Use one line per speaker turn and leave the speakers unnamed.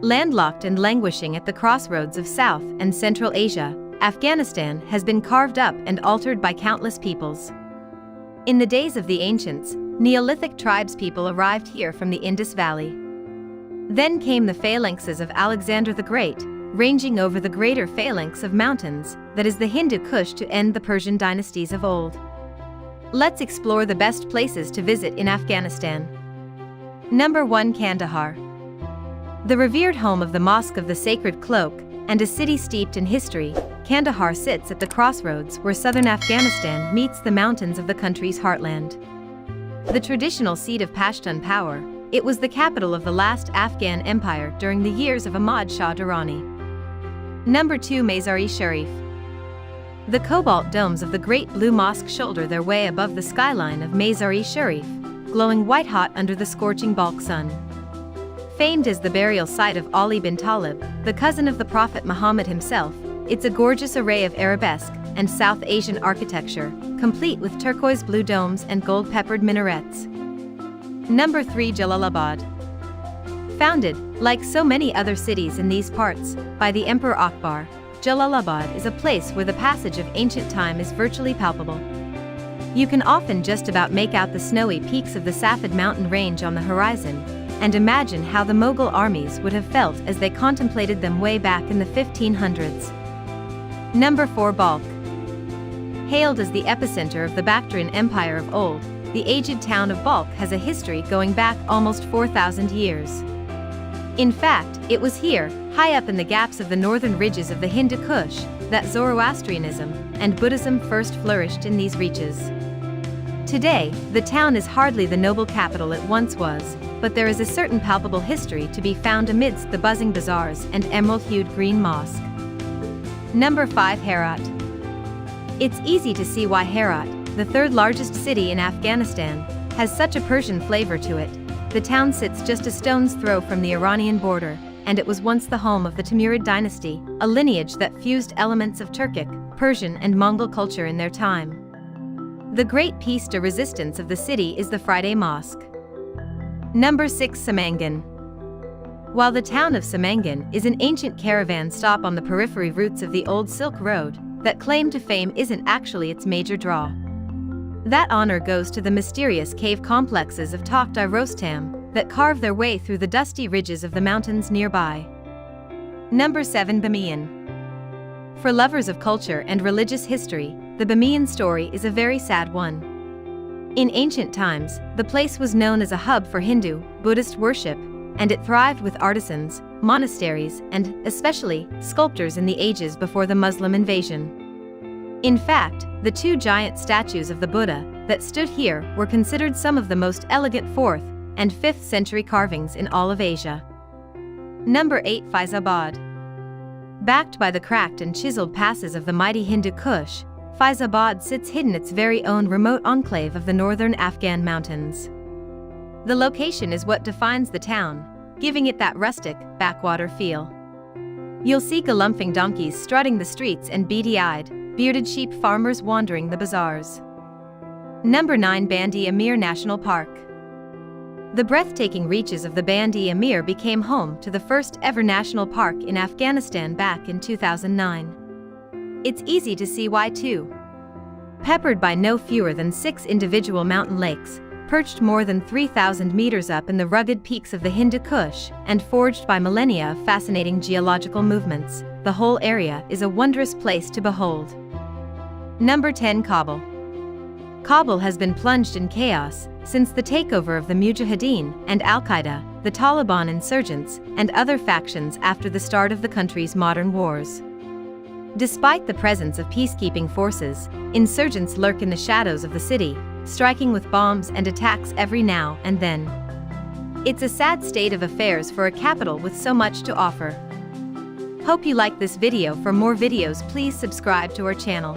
Landlocked and languishing at the crossroads of South and Central Asia, Afghanistan has been carved up and altered by countless peoples. In the days of the ancients, Neolithic tribespeople arrived here from the Indus Valley. Then came the phalanxes of Alexander the Great, ranging over the greater phalanx of mountains, that is the Hindu Kush, to end the Persian dynasties of old. Let's explore the best places to visit in Afghanistan. Number 1. Kandahar. The revered home of the Mosque of the Sacred Cloak, and a city steeped in history, Kandahar sits at the crossroads where southern Afghanistan meets the mountains of the country's heartland. The traditional seat of Pashtun power, it was the capital of the last Afghan empire during the years of Ahmad Shah Durrani. Number 2. Mazar-e Sharif. The cobalt domes of the Great Blue Mosque shoulder their way above the skyline of Mazar-e Sharif, glowing white-hot under the scorching Balkh sun. Famed as the burial site of Ali bin Talib, the cousin of the Prophet Muhammad himself, it's a gorgeous array of Arabesque and South Asian architecture, complete with turquoise blue domes and gold-peppered minarets. Number 3. Jalalabad. Founded, like so many other cities in these parts, by the Emperor Akbar, Jalalabad is a place where the passage of ancient time is virtually palpable. You can often just about make out the snowy peaks of the Safed mountain range on the horizon, and imagine how the Mughal armies would have felt as they contemplated them way back in the 1500s. Number 4. Balkh. Hailed as the epicenter of the Bactrian Empire of old, the aged town of Balkh has a history going back almost 4,000 years. In fact, it was here, high up in the gaps of the northern ridges of the Hindu Kush, that Zoroastrianism and Buddhism first flourished in these reaches. Today, the town is hardly the noble capital it once was, but there is a certain palpable history to be found amidst the buzzing bazaars and emerald-hued green mosque. Number 5. Herat. It's easy to see why Herat, the third largest city in Afghanistan, has such a Persian flavor to it. The town sits just a stone's throw from the Iranian border, and it was once the home of the Timurid dynasty, a lineage that fused elements of Turkic, Persian and Mongol culture in their time. The great piece de resistance of the city is the Friday Mosque. Number 6. Samangan. While the town of Samangan is an ancient caravan stop on the periphery routes of the old Silk Road, that claim to fame isn't actually its major draw. That honor goes to the mysterious cave complexes of Takht-i-Rostam that carve their way through the dusty ridges of the mountains nearby. Number 7. Bamiyan. For lovers of culture and religious history, the Bamiyan story is a very sad one. In ancient times, the place was known as a hub for Hindu, Buddhist worship, and it thrived with artisans, monasteries, and, especially, sculptors in the ages before the Muslim invasion. In fact, the 2 giant statues of the Buddha that stood here were considered some of the most elegant 4th and 5th century carvings in all of Asia. Number 8. Faizabad. Backed by the cracked and chiseled passes of the mighty Hindu Kush, Faizabad sits hidden its very own remote enclave of the northern Afghan mountains. The location is what defines the town, giving it that rustic, backwater feel. You'll see galumphing donkeys strutting the streets and beady-eyed, bearded sheep farmers wandering the bazaars. Number 9. Band-e Amir National Park. The breathtaking reaches of the Band-e Amir became home to the first ever national park in Afghanistan back in 2009. It's easy to see why too. Peppered by no fewer than 6 individual mountain lakes, perched more than 3,000 meters up in the rugged peaks of the Hindu Kush, and forged by millennia of fascinating geological movements, the whole area is a wondrous place to behold. Number 10. Kabul. Kabul has been plunged in chaos since the takeover of the Mujahideen and Al-Qaeda, the Taliban insurgents, and other factions after the start of the country's modern wars. Despite the presence of peacekeeping forces, insurgents lurk in the shadows of the city, striking with bombs and attacks every now and then. It's a sad state of affairs for a capital with so much to offer. Hope you like this video. For more videos, please subscribe to our channel.